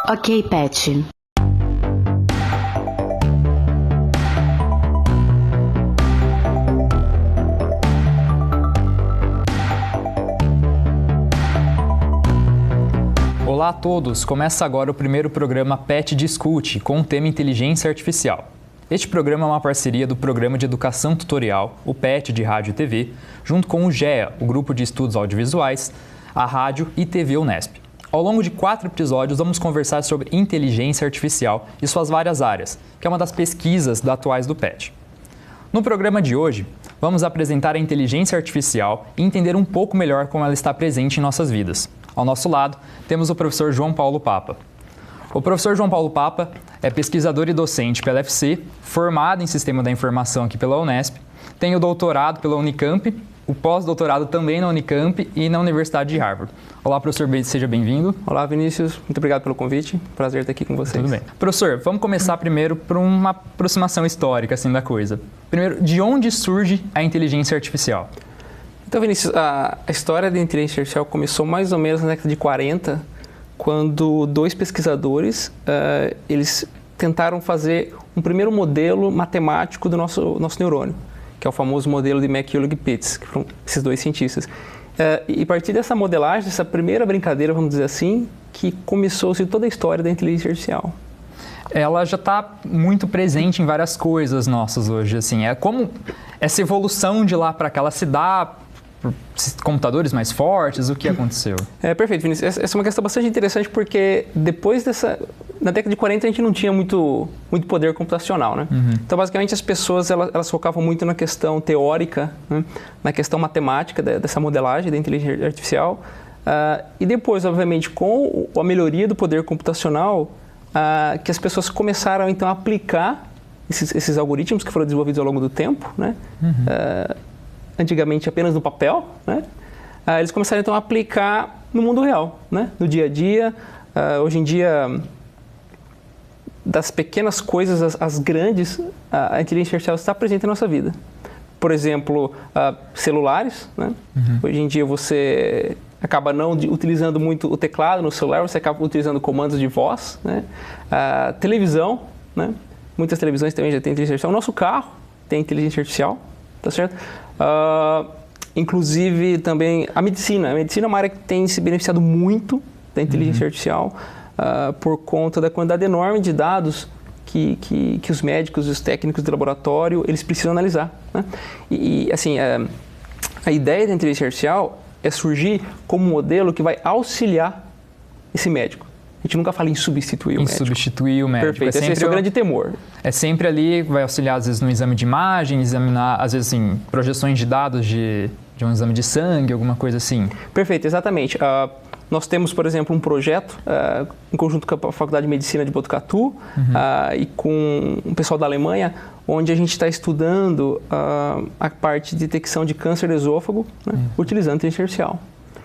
Ok, Pet. Olá a todos! Começa agora o primeiro programa Pet Discute, com o tema Inteligência Artificial. Este programa é uma parceria do Programa de Educação Tutorial, o PET de Rádio e TV, junto com o GEA, o Grupo de Estudos Audiovisuais, a Rádio e TV Unesp. Ao longo de 4 episódios, vamos conversar sobre inteligência artificial e suas várias áreas, que é uma das pesquisas atuais do PET. No programa de hoje, vamos apresentar a inteligência artificial e entender um pouco melhor como ela está presente em nossas vidas. Ao nosso lado, temos o professor João Paulo Papa. O professor João Paulo Papa é pesquisador e docente pela UFC, formado em Sistema da Informação aqui pela Unesp, tem o doutorado pela Unicamp, o pós-doutorado também na Unicamp e na Universidade de Harvard. Olá, professor, seja bem-vindo. Olá, Vinícius. Muito obrigado pelo convite. Prazer estar aqui com vocês. Tudo bem. Professor, vamos começar primeiro por uma aproximação histórica assim, da coisa. Primeiro, de onde surge a inteligência artificial? Então, Vinícius, a história da inteligência artificial começou mais ou menos na década de 40, quando 2 pesquisadores eles tentaram fazer um primeiro modelo matemático do nosso neurônio, que é o famoso modelo de McCulloch-Pitts, que foram esses 2 cientistas. E a partir dessa modelagem, dessa primeira brincadeira, vamos dizer assim, que começou-se toda a história da inteligência artificial. Ela já está muito presente em várias coisas nossas hoje, assim. É como essa evolução de lá para cá, ela se dá por computadores mais fortes, o que aconteceu? Perfeito, Vinícius. Essa é uma questão bastante interessante porque depois na década de 40 a gente não tinha muito poder computacional, né? Uhum. Então, basicamente, as pessoas elas focavam muito na questão teórica, né? Na questão matemática dessa modelagem da inteligência artificial. E depois, obviamente, com a melhoria do poder computacional, que as pessoas começaram, então, a aplicar esses algoritmos que foram desenvolvidos ao longo do tempo, né? Uhum. Antigamente apenas no papel, né? Eles começaram então a aplicar no mundo real, né? No dia a dia. Hoje em dia, das pequenas coisas às grandes, a inteligência artificial está presente na nossa vida. Por exemplo, celulares, né? Uhum. Hoje em dia você acaba não utilizando muito o teclado no celular, você acaba utilizando comandos de voz, né? Televisão, né? Muitas televisões também já têm inteligência artificial. O nosso carro tem inteligência artificial, tá certo? Inclusive também a medicina. A medicina é uma área que tem se beneficiado muito da inteligência artificial por conta da quantidade enorme de dados que os médicos e os técnicos de laboratório eles precisam analisar, né? E assim, a ideia da inteligência artificial é surgir como um modelo que vai auxiliar esse médico. A gente nunca fala em substituir o médico. Em substituir o médico. Perfeito, esse é o grande temor. É sempre ali, vai auxiliar às vezes no exame de imagem, examinar, às vezes assim, projeções de dados de um exame de sangue, alguma coisa assim. Perfeito, exatamente. Nós temos, por exemplo, um projeto em conjunto com a Faculdade de Medicina de Botucatu e com um pessoal da Alemanha, onde a gente está estudando a parte de detecção de câncer do esôfago, né, utilizando inteligência artificial.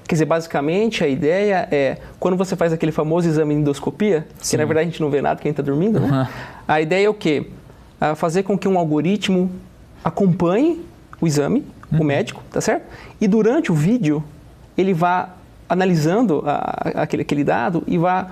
Quer dizer, basicamente, a ideia é, quando você faz aquele famoso exame de endoscopia, que na verdade a gente não vê nada, quem está dormindo, né? A ideia é o quê? Fazer com que um algoritmo acompanhe o exame, o médico, tá certo? E durante o vídeo, ele vá analisando aquele dado e vá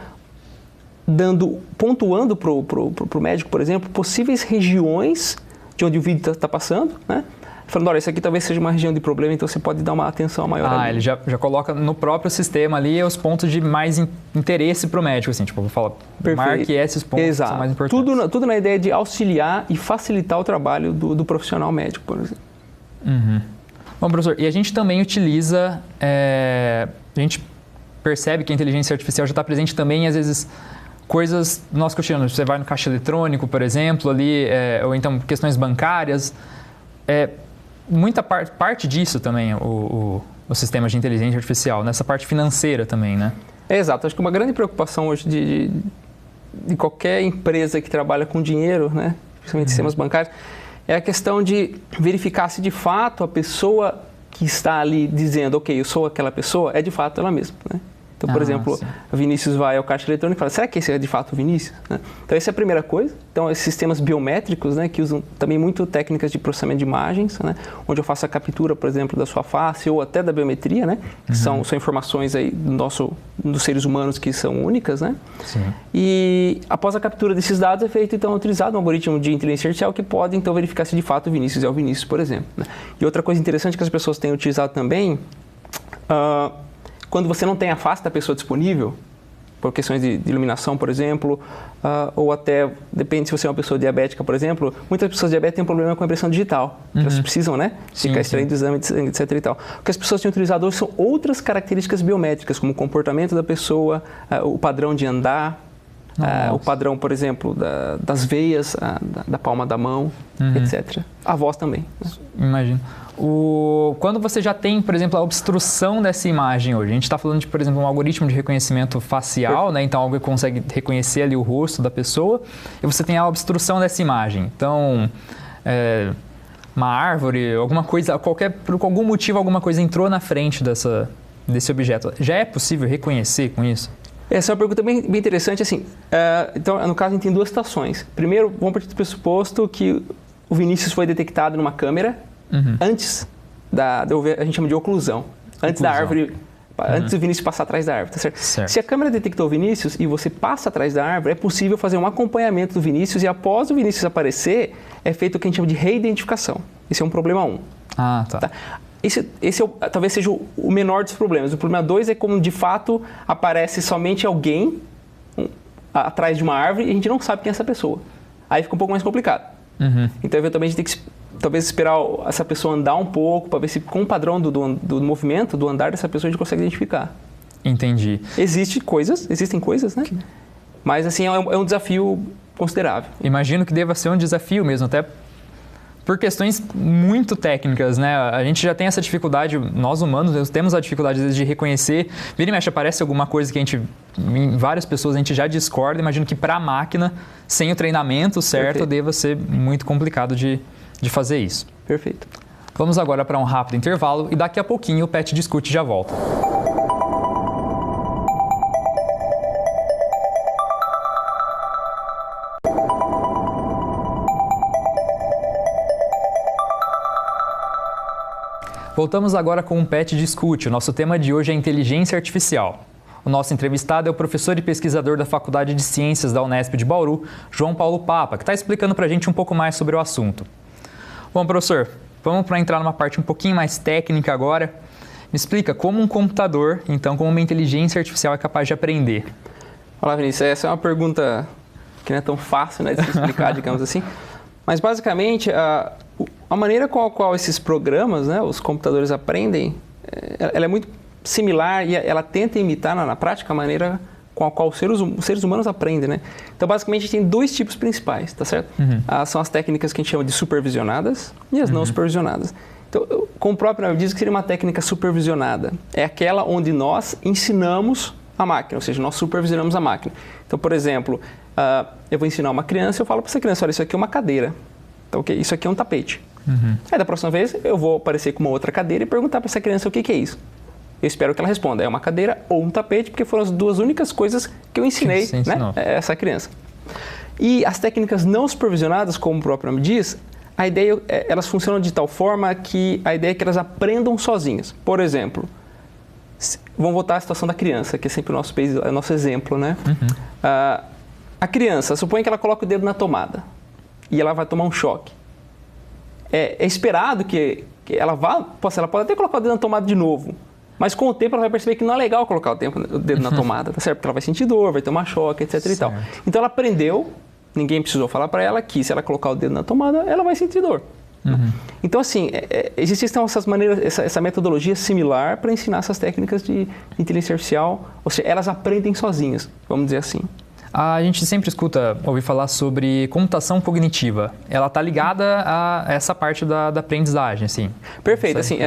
pontuando para o médico, por exemplo, possíveis regiões de onde o vídeo está passando, né? Falando, olha, isso aqui talvez seja uma região de problema, então você pode dar uma atenção maior ali. Ele já coloca no próprio sistema ali os pontos de mais interesse para o médico, assim, tipo, vou falar, marque esses pontos que são mais importantes. Tudo na ideia de auxiliar e facilitar o trabalho do profissional médico, por exemplo. Uhum. Bom, professor, e a gente também utiliza, a gente percebe que a inteligência artificial já está presente também, às vezes, coisas do nosso cotidiano. Você vai no caixa eletrônico, por exemplo, ali, ou então questões bancárias, muita parte disso também, o sistema de inteligência artificial, nessa parte financeira também, né? Exato. Acho que uma grande preocupação hoje de qualquer empresa que trabalha com dinheiro, né, principalmente sistemas bancários, é a questão de verificar se de fato a pessoa que está ali dizendo, ok, eu sou aquela pessoa, é de fato ela mesma, né? Então, por exemplo, o Vinícius vai ao caixa eletrônico e fala, será que esse é de fato o Vinícius? Né? Então, essa é a primeira coisa. Então, esses sistemas biométricos, né, que usam também muito técnicas de processamento de imagens, né, onde eu faço a captura, por exemplo, da sua face ou até da biometria, né, que são informações aí dos seres humanos que são únicas, né? Sim. E após a captura desses dados é feito, então, utilizado um algoritmo de inteligência artificial que pode, então, verificar se de fato o Vinícius é o Vinícius, por exemplo. Né? E outra coisa interessante que as pessoas têm utilizado também, quando você não tem a face da pessoa disponível, por questões de iluminação, por exemplo, ou até, depende se você é uma pessoa diabética, por exemplo, muitas pessoas diabéticas têm um problema com a impressão digital, que elas precisam, né, ficar extraindo exame, etc e tal. O que as pessoas têm utilizado hoje são outras características biométricas, como o comportamento da pessoa, o padrão de andar, o padrão, por exemplo, das veias, da palma da mão, etc. A voz também. Né? Imagino. Quando você já tem, por exemplo, a obstrução dessa imagem hoje, a gente está falando de, por exemplo, um algoritmo de reconhecimento facial, né? Então, algo que consegue reconhecer ali o rosto da pessoa, e você tem a obstrução dessa imagem. Então, uma árvore, alguma coisa, por algum motivo, alguma coisa entrou na frente desse objeto. Já é possível reconhecer com isso? Essa é uma pergunta bem interessante. Assim, então, no caso, a gente tem duas situações. Primeiro, vamos partir do pressuposto que o Vinícius foi detectado numa câmera antes a gente chama de oclusão. Antes da árvore, antes do Vinícius passar atrás da árvore, tá certo? Se a câmera detectou o Vinícius e você passa atrás da árvore, é possível fazer um acompanhamento do Vinícius e após o Vinícius aparecer, é feito o que a gente chama de reidentificação. Esse é um problema 1. Tá? Esse talvez seja o menor dos problemas. O problema 2 é como, de fato, aparece somente alguém atrás de uma árvore e a gente não sabe quem é essa pessoa. Aí fica um pouco mais complicado. Então, eventualmente, a gente tem que talvez esperar essa pessoa andar um pouco para ver se com o padrão do movimento, do andar dessa pessoa, a gente consegue identificar. Entendi. Existem coisas, né? Mas, assim, é um desafio considerável. Imagino que deva ser um desafio mesmo, até por questões muito técnicas, né? A gente já tem essa dificuldade, nós humanos temos a dificuldade às vezes de reconhecer. Vira e mexe, aparece alguma coisa que várias pessoas a gente já discorda. Imagino que para a máquina, sem o treinamento certo, deva ser muito complicado de fazer isso. Perfeito. Vamos agora para um rápido intervalo e daqui a pouquinho o PET Discute já volta. Voltamos agora com o PET Discute. O nosso tema de hoje é inteligência artificial. O nosso entrevistado é o professor e pesquisador da Faculdade de Ciências da Unesp de Bauru, João Paulo Papa, que está explicando para a gente um pouco mais sobre o assunto. Bom, professor, vamos para entrar numa parte um pouquinho mais técnica agora. Me explica como um computador, então, como uma inteligência artificial é capaz de aprender. Olá, Vinícius. Essa é uma pergunta que não é tão fácil, né, de se explicar, digamos assim. Mas, basicamente, a maneira com a qual esses programas, né, os computadores aprendem, ela é muito similar e ela tenta imitar na prática a maneira com a qual os seres humanos aprendem, né? Então, basicamente, a gente tem dois tipos principais, tá certo? São as técnicas que a gente chama de supervisionadas e as não supervisionadas. Então, como o próprio nome diz, que seria uma técnica supervisionada. É aquela onde nós ensinamos a máquina, ou seja, nós supervisionamos a máquina. Então, por exemplo, eu vou ensinar uma criança, eu falo para essa criança, olha, isso aqui é uma cadeira. Então, okay, isso aqui é um tapete. Aí, da próxima vez, eu vou aparecer com uma outra cadeira e perguntar para essa criança o que é isso. Eu espero que ela responda, é uma cadeira ou um tapete, porque foram as duas únicas coisas que eu ensinei, né, essa criança. E as técnicas não supervisionadas, como o próprio nome diz, a ideia, elas funcionam de tal forma que a ideia é que elas aprendam sozinhas. Por exemplo, vamos voltar à situação da criança, que é sempre o nosso exemplo, né? A criança, suponha que ela coloque o dedo na tomada e ela vai tomar um choque. É esperado que ela pode até colocar o dedo na tomada de novo, mas com o tempo ela vai perceber que não é legal colocar o dedo na tomada, tá certo? Porque ela vai sentir dor, vai tomar choque, etc. e tal. Então ela aprendeu, ninguém precisou falar para ela que se ela colocar o dedo na tomada, ela vai sentir dor. Então, assim, existem essas maneiras, essa metodologia similar para ensinar essas técnicas de inteligência artificial, ou seja, elas aprendem sozinhas, vamos dizer assim. A gente sempre ouve falar sobre computação cognitiva. Ela está ligada a essa parte da aprendizagem, assim. Perfeito, assim,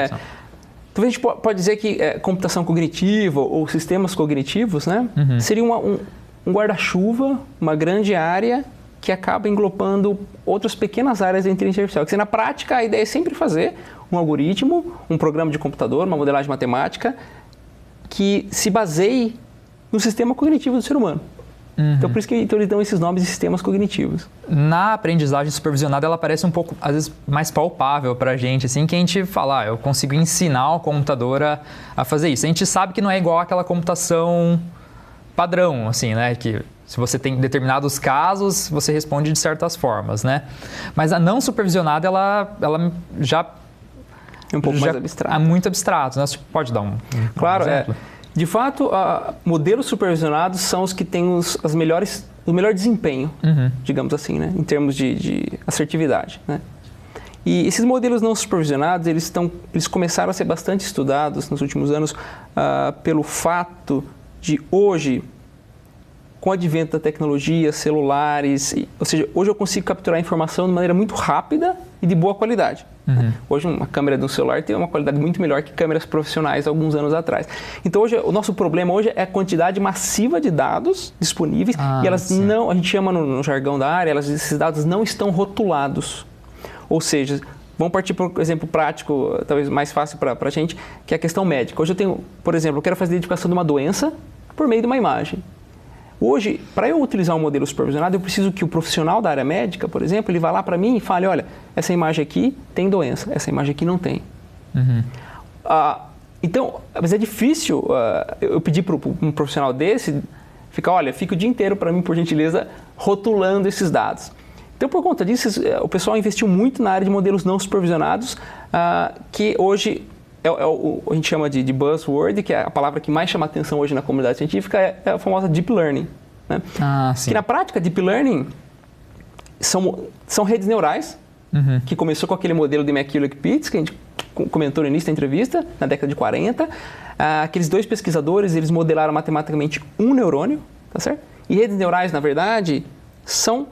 talvez a gente pode dizer que computação cognitiva ou sistemas cognitivos, né, seria um guarda-chuva, uma grande área que acaba englobando outras pequenas áreas da inteligência artificial. Que, na prática, a ideia é sempre fazer um algoritmo, um programa de computador, uma modelagem matemática, que se baseie no sistema cognitivo do ser humano. Então, por isso que eles dão esses nomes de sistemas cognitivos. Na aprendizagem supervisionada, ela parece um pouco, às vezes, mais palpável para a gente, assim, que a gente fala, eu consigo ensinar o computador a fazer isso. A gente sabe que não é igual àquela computação padrão, assim, né? Que se você tem determinados casos, você responde de certas formas, né? Mas a não supervisionada, ela já... É um pouco mais abstrato. É muito abstrato, né? Você pode dar um exemplo? De fato, modelos supervisionados são os que têm o melhor desempenho, digamos assim, né? Em termos de assertividade, né? E esses modelos não supervisionados, eles começaram a ser bastante estudados nos últimos anos pelo fato de hoje, com o advento da tecnologia, celulares, ou seja, hoje eu consigo capturar a informação de maneira muito rápida e de boa qualidade. Hoje uma câmera de um celular tem uma qualidade muito melhor que câmeras profissionais alguns anos atrás. Então hoje o nosso problema hoje é a quantidade massiva de dados disponíveis e elas não, a gente chama no jargão da área, esses dados não estão rotulados. Ou seja, vamos partir para um exemplo prático, talvez mais fácil para a gente, que é a questão médica. Hoje eu tenho, por exemplo, eu quero fazer a identificação de uma doença por meio de uma imagem. Hoje, para eu utilizar um modelo supervisionado, eu preciso que o profissional da área médica, por exemplo, ele vá lá para mim e fale, olha, essa imagem aqui tem doença, essa imagem aqui não tem. Então, mas é difícil eu pedir para um profissional desse ficar, olha, fica o dia inteiro para mim, por gentileza, rotulando esses dados. Então, por conta disso, o pessoal investiu muito na área de modelos não supervisionados, que hoje a gente chama de buzzword, que é a palavra que mais chama atenção hoje na comunidade científica, é a famosa Deep Learning. Né? Que na prática, Deep Learning são redes neurais, que começou com aquele modelo de McCulloch-Pitts, que a gente comentou no início da entrevista, na década de 40. Aqueles dois pesquisadores, eles modelaram matematicamente um neurônio, tá certo? E redes neurais, na verdade, são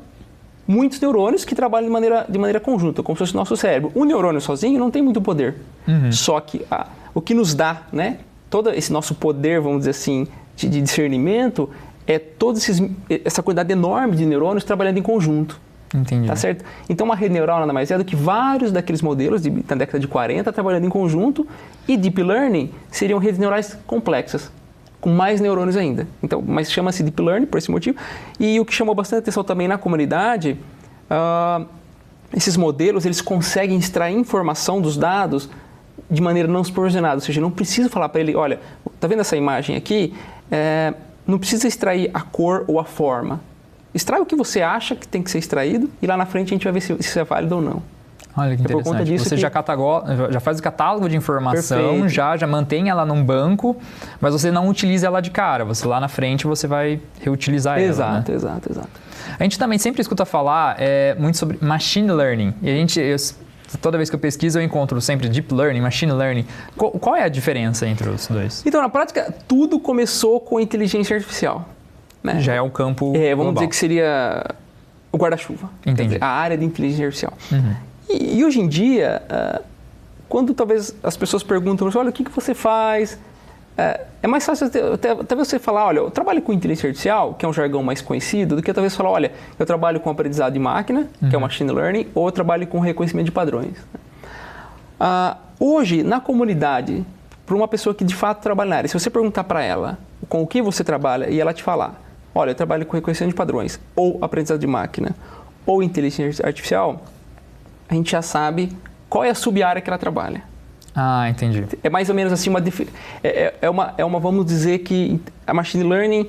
muitos neurônios que trabalham de maneira conjunta, como se fosse o nosso cérebro. Um neurônio sozinho não tem muito poder. Só que o que nos dá, né, todo esse nosso poder, vamos dizer assim, de discernimento, é toda essa quantidade enorme de neurônios trabalhando em conjunto. Entendi. Tá certo? Então, uma rede neural nada mais é do que vários daqueles modelos da década de 40 trabalhando em conjunto, e Deep Learning seriam redes neurais complexas, com mais neurônios ainda. Então, mas chama-se Deep Learning por esse motivo. E o que chamou bastante atenção também na comunidade, esses modelos, eles conseguem extrair informação dos dados de maneira não supervisionada. Ou seja, não preciso falar para ele, olha, tá vendo essa imagem aqui? Não precisa extrair a cor ou a forma. Extrai o que você acha que tem que ser extraído e lá na frente a gente vai ver se isso é válido ou não. Olha que interessante. Por conta disso você já faz o catálogo de informação, já mantém ela num banco, mas você não utiliza ela de cara. Você lá na frente você vai reutilizar ela. Exato. A gente também sempre escuta falar muito sobre machine learning. E toda vez que eu pesquiso eu encontro sempre deep learning, machine learning. Qual é a diferença entre os dois? Então, na prática, tudo começou com inteligência artificial. Né? Já é o campo vamos global. dizer que seria o guarda-chuva. Entendi. A área de inteligência artificial. E hoje em dia, quando talvez as pessoas perguntam, olha, o que você faz? É mais fácil até você falar, olha, eu trabalho com inteligência artificial, que é um jargão mais conhecido, do que talvez falar, olha, eu trabalho com aprendizado de máquina, que é o machine learning, ou eu trabalho com reconhecimento de padrões. Hoje, na comunidade, para uma pessoa que de fato trabalha na área, se você perguntar para ela com o que você trabalha e ela te falar, olha, eu trabalho com reconhecimento de padrões, ou aprendizado de máquina, ou inteligência artificial, a gente já sabe qual é a sub-área que ela trabalha. Entendi. É mais ou menos assim vamos dizer que a machine learning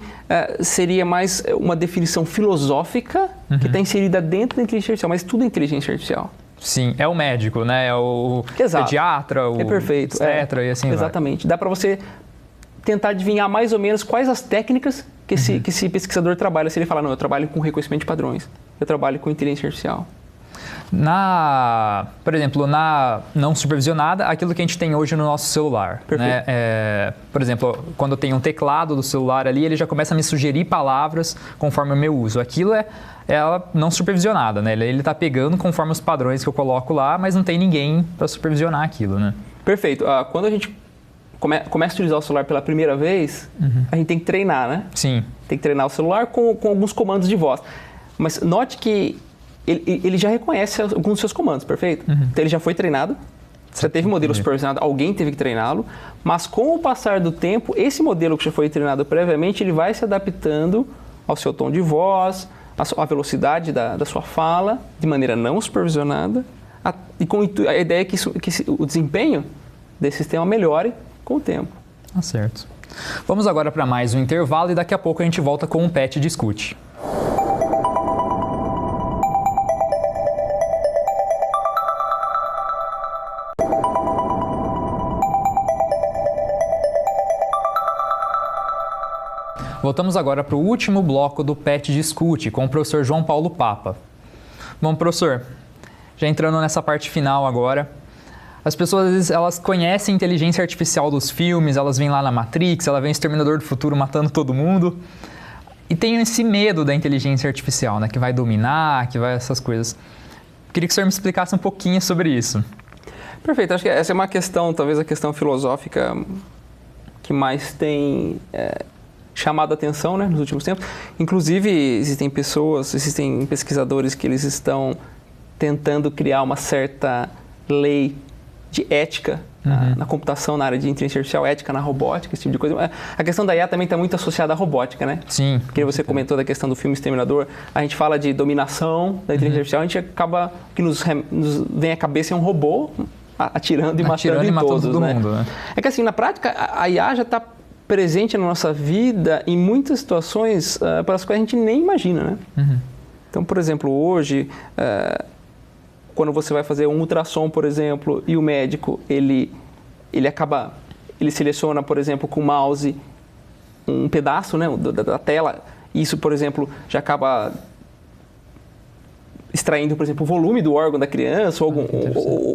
seria mais uma definição filosófica que está inserida dentro da inteligência artificial, mas tudo é inteligência artificial. Sim, é o médico, né? É o pediatra, o obstetra e assim exatamente. Dá para você tentar adivinhar mais ou menos quais as técnicas que esse pesquisador trabalha. Se ele falar, não, eu trabalho com reconhecimento de padrões, eu trabalho com inteligência artificial. Por exemplo, na não supervisionada, aquilo que a gente tem hoje no nosso celular. Né? Por exemplo, quando eu tenho um teclado do celular ali, ele já começa a me sugerir palavras conforme o meu uso. Aquilo é ela não supervisionada, né? Ele está pegando conforme os padrões que eu coloco lá, mas não tem ninguém para supervisionar aquilo, né? Perfeito. Quando a gente começa a utilizar o celular pela primeira vez, a gente tem que treinar, né? Sim. Tem que treinar o celular com alguns comandos de voz. Mas note que ele já reconhece alguns dos seus comandos, perfeito? Então ele já foi treinado Você teve modelo supervisionado, alguém teve que treiná-lo, mas com o passar do tempo, esse modelo que já foi treinado previamente, ele vai se adaptando ao seu tom de voz, à velocidade da sua fala, de maneira não supervisionada, e com a ideia que o desempenho desse sistema melhore com o tempo. Tá certo. Vamos agora para mais um intervalo e daqui a pouco a gente volta com o PET Discute. Voltamos agora para o último bloco do PET Discute com o professor João Paulo Papa. Bom, professor, já entrando nessa parte final agora, as pessoas às vezes elas conhecem a inteligência artificial dos filmes, elas vêm lá na Matrix, ela vem Exterminador do Futuro matando todo mundo e tem esse medo da inteligência artificial, né, que vai dominar, que vai essas coisas. Queria que o senhor me explicasse um pouquinho sobre isso. Perfeito, acho que essa é uma questão, talvez a questão filosófica que mais tem chamado a atenção, né, nos últimos tempos. Inclusive, existem pesquisadores que eles estão tentando criar uma certa lei de ética na computação, na área de inteligência artificial, ética na robótica, esse tipo de coisa. A questão da IA também está muito associada à robótica, né? Sim. Porque você comentou da questão do filme Exterminador, a gente fala de dominação da inteligência artificial, a gente acaba, o que nos vem à cabeça é um robô atirando e matando todos, todo né? mundo, né? É que assim, na prática, a IA já está presente na nossa vida em muitas situações para as quais a gente nem imagina, né? Então, por exemplo, hoje, quando você vai fazer um ultrassom, por exemplo, e o médico, ele seleciona, por exemplo, com o mouse um pedaço, né, da tela, isso, por exemplo, já acaba extraindo, por exemplo, o volume do órgão da criança, ou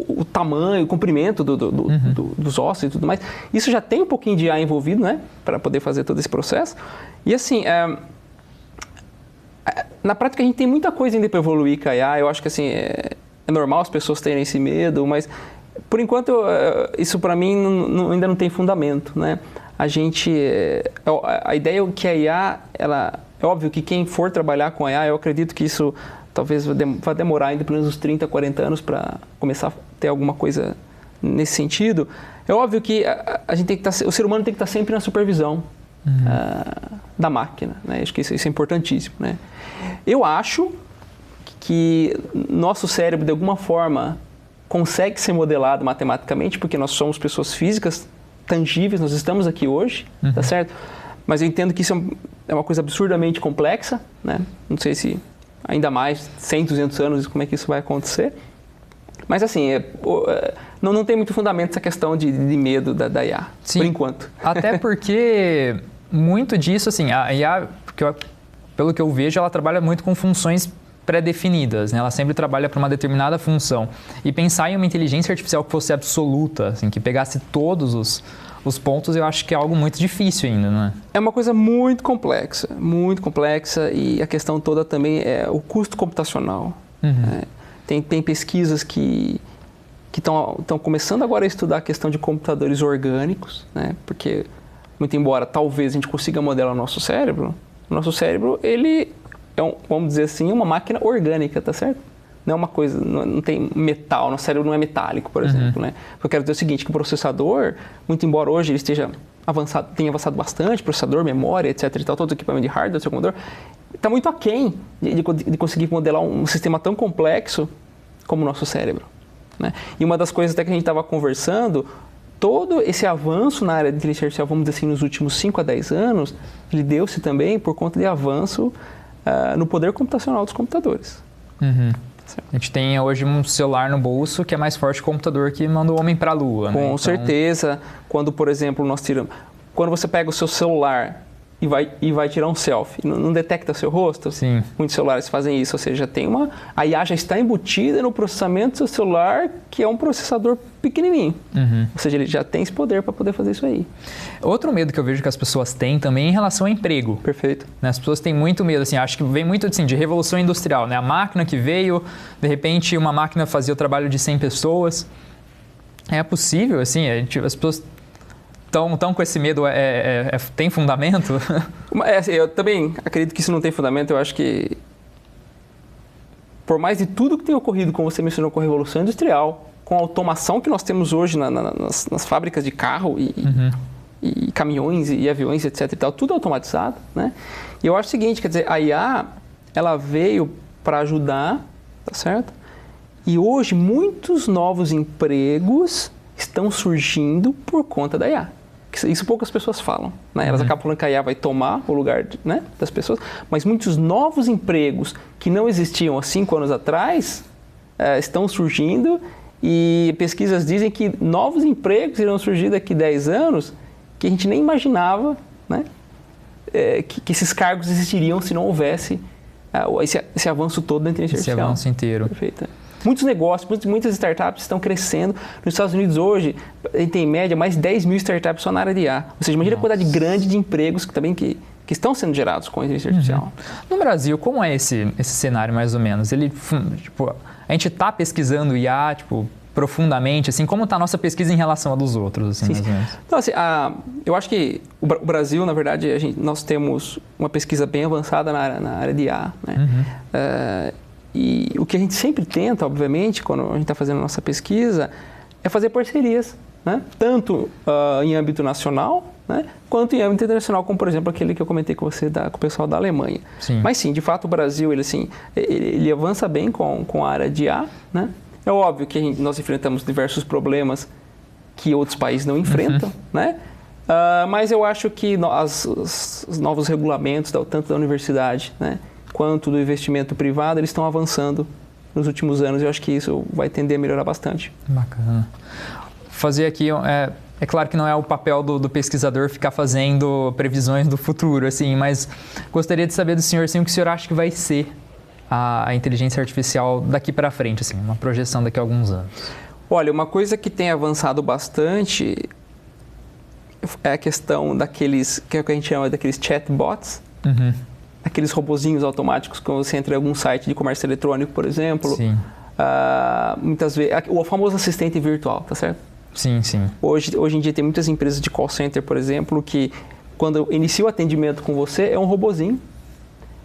o tamanho, o comprimento dos ossos e tudo mais. Isso já tem um pouquinho de IA envolvido, né, para poder fazer todo esse processo. E assim, na prática a gente tem muita coisa ainda para evoluir com a IA. Eu acho que assim, é normal as pessoas terem esse medo, mas por enquanto isso para mim ainda não tem fundamento, né? A ideia é que a IA, é óbvio que quem for trabalhar com a IA, eu acredito que isso talvez vai demorar ainda pelo menos uns 30, 40 anos para começar a ter alguma coisa nesse sentido. É óbvio que a gente tem que o ser humano tem que estar sempre na supervisão da máquina, né? Acho que isso é importantíssimo, né? Eu acho que nosso cérebro, de alguma forma, consegue ser modelado matematicamente, porque nós somos pessoas físicas, tangíveis, nós estamos aqui hoje, tá certo? Mas eu entendo que isso é uma coisa absurdamente complexa, né? Não sei se ainda mais, 100, 200 anos, como é que isso vai acontecer. Mas assim, não tem muito fundamento essa questão de medo da IA, Sim, por enquanto. Até porque muito disso, assim, a IA, pelo que eu vejo, ela trabalha muito com funções pré-definidas, né? Ela sempre trabalha para uma determinada função. E pensar em uma inteligência artificial que fosse absoluta, assim, que pegasse todos os pontos, eu acho que é algo muito difícil ainda, não é? É uma coisa muito complexa, e a questão toda também é o custo computacional. Tem pesquisas que estão começando agora a estudar a questão de computadores orgânicos, né? Porque, muito embora talvez a gente consiga modelar o nosso cérebro, ele vamos dizer assim, uma máquina orgânica, tá certo? Não é uma coisa, não tem metal, nosso cérebro não é metálico, por exemplo, né? Eu quero dizer o seguinte, que o processador, muito embora hoje ele tenha avançado bastante, processador, memória, etc e tal, todo o equipamento de hardware do seu computador, está muito aquém de conseguir modelar um sistema tão complexo como o nosso cérebro, né? E uma das coisas até que a gente estava conversando, todo esse avanço na área de inteligência artificial, vamos dizer assim, nos últimos 5 a 10 anos, ele deu-se também por conta de avanço no poder computacional dos computadores. A gente tem hoje um celular no bolso que é mais forte que o computador que manda o homem para a Lua. Com né? Então... certeza. Quando, por exemplo, quando você pega o seu celular e vai tirar um selfie, não detecta seu rosto? Sim. Muitos celulares fazem isso, ou seja, a IA já está embutida no processamento do seu celular, que é um processador pequenininho. Ou seja, ele já tem esse poder para poder fazer isso aí. Outro medo que eu vejo que as pessoas têm também é em relação ao emprego. Perfeito. Né? As pessoas têm muito medo, assim, acho que vem muito assim, de revolução industrial, né? A máquina que veio, de repente uma máquina fazia o trabalho de 100 pessoas. É possível, assim, as pessoas... Estão com esse medo, tem fundamento? Assim, eu também acredito que isso não tem fundamento. Eu acho que, por mais de tudo que tem ocorrido, como você mencionou, com a Revolução Industrial, com a automação que nós temos hoje nas fábricas de carro e caminhões e aviões, etc. e tal, tudo automatizado, né? E eu acho o seguinte, quer dizer, a IA, ela veio para ajudar, tá certo? E hoje muitos novos empregos estão surgindo por conta da IA. Isso poucas pessoas falam, né? Elas acabam falando que a IA vai tomar o lugar, né, das pessoas, mas muitos novos empregos que não existiam há 5 anos atrás estão surgindo, e pesquisas dizem que novos empregos irão surgir daqui a 10 anos que a gente nem imaginava, né, que esses cargos existiriam se não houvesse esse avanço todo da inteligência artificial. Esse avanço inteiro. Perfeito. Muitos negócios, muitas startups estão crescendo. Nos Estados Unidos hoje, a gente tem em média mais de 10 mil startups só na área de IA. Ou seja, imagina a quantidade grande de empregos que estão sendo gerados com a inteligência artificial. No Brasil, como é esse cenário mais ou menos? A gente está pesquisando IA, profundamente, assim, como está a nossa pesquisa em relação a dos outros, assim, mais ou menos? Então, assim, eu acho que o Brasil, na verdade, nós temos uma pesquisa bem avançada na área de IA, né? E o que a gente sempre tenta, obviamente, quando a gente está fazendo a nossa pesquisa, é fazer parcerias, né? Tanto em âmbito nacional, né, quanto em âmbito internacional, como, por exemplo, aquele que eu comentei com você, com o pessoal da Alemanha. Sim. Mas sim, de fato, o Brasil, ele avança bem com a área de IA, né? É óbvio que nós enfrentamos diversos problemas que outros países não enfrentam, né? Mas eu acho que os novos regulamentos, tanto da universidade, né, quanto do investimento privado, eles estão avançando nos últimos anos. Eu acho que isso vai tender a melhorar bastante. Bacana. Fazer aqui, é claro que não é o papel do pesquisador ficar fazendo previsões do futuro, assim, mas gostaria de saber do senhor, assim, o que o senhor acha que vai ser a inteligência artificial daqui para frente, assim, uma projeção daqui a alguns anos. Olha, uma coisa que tem avançado bastante é a questão daqueles, que é o que a gente chama daqueles chatbots, aqueles robozinhos automáticos quando você entra em algum site de comércio eletrônico, por exemplo. Sim. Muitas vezes, o famoso assistente virtual, tá certo? Sim, sim. Hoje em dia tem muitas empresas de call center, por exemplo, que quando inicia o atendimento com você, é um robozinho.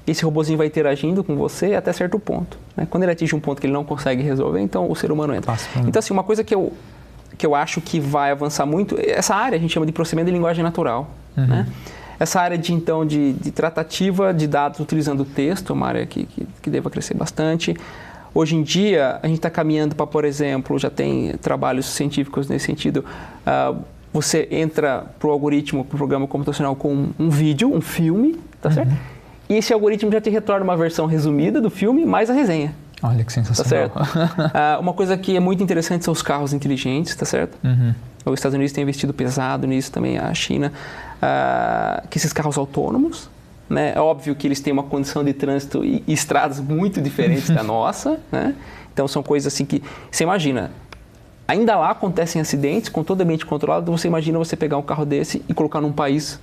Esse robozinho vai interagindo com você até certo ponto, né? Quando ele atinge um ponto que ele não consegue resolver, então o ser humano entra. Então, assim, uma coisa que eu acho que vai avançar muito, essa área a gente chama de processamento de linguagem natural, né? Essa área de tratativa de dados utilizando o texto é uma área que deva crescer bastante. Hoje em dia, a gente está caminhando para, por exemplo, já tem trabalhos científicos nesse sentido, você entra para o algoritmo, para o programa computacional com um vídeo, um filme, tá certo? E esse algoritmo já te retorna uma versão resumida do filme, mais a resenha. Olha que sensacional. Tá certo? Uma coisa que é muito interessante são os carros inteligentes, tá certo? Os Estados Unidos têm investido pesado nisso, também a China. Que esses carros autônomos, né? É óbvio que eles têm uma condição de trânsito e estradas muito diferentes da nossa, né? Então são coisas assim que... Você imagina, ainda lá acontecem acidentes com todo ambiente controlado, você imagina você pegar um carro desse e colocar num país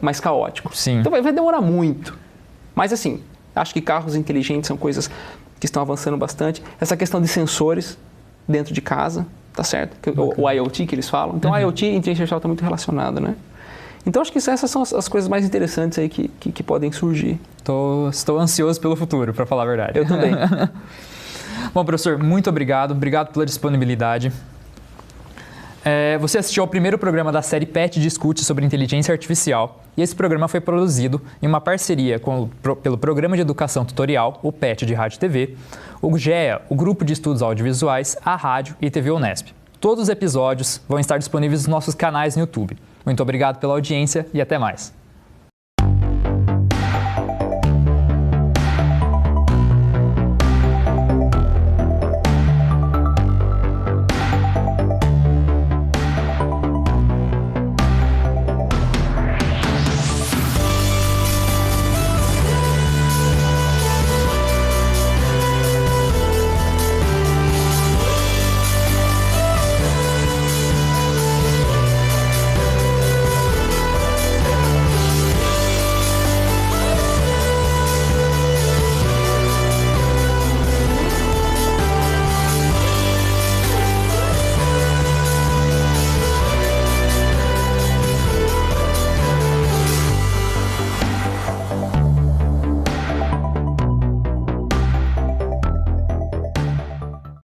mais caótico. Sim. Então vai demorar muito. Mas assim, acho que carros inteligentes são coisas que estão avançando bastante. Essa questão de sensores dentro de casa, tá certo? O IoT que eles falam. Então, IoT e inteligência artificial está muito relacionado, né? Então, acho que essas são as coisas mais interessantes aí que podem surgir. Estou ansioso pelo futuro, para falar a verdade. Eu também. Bom, professor, muito obrigado. Obrigado pela disponibilidade. Você assistiu ao primeiro programa da série PET Discute sobre inteligência artificial, e esse programa foi produzido em uma parceria pelo Programa de Educação Tutorial, o PET de Rádio e TV, o GEA, o Grupo de Estudos Audiovisuais, a Rádio e TV Unesp. Todos os episódios vão estar disponíveis nos nossos canais no YouTube. Muito obrigado pela audiência e até mais.